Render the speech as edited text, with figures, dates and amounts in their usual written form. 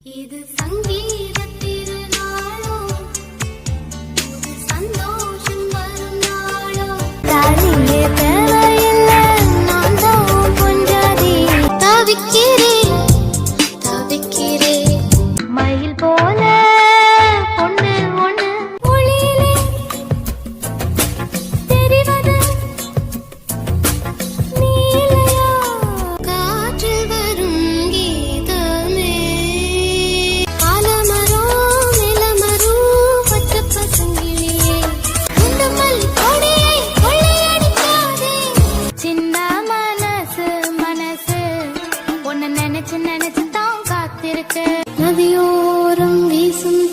இது சங்கீத திருநாளோ, இது சந்தோஷம் வரும் நாளோ. தாடியே தேவையில்லை, நான் தான் கொஞ்சாதி. தவிக்கிறேன் தவிக்கிறேன் மயில் போல பொண்ணு ஒண்ணு ஒளியிலே தெரிவது நீலையா. காற்றில் வரும் கீதமே ஆலமரம் நிலமரம் பச்சை பசங்கிளியே இந்த மல்லி கொடியை கொள்ளையடிக்காதே. சின்ன மனசு மனசு உன்னை நினைச்சு நினைச்சு தான் காத்திருக்கு. நதியோரம் வீசும்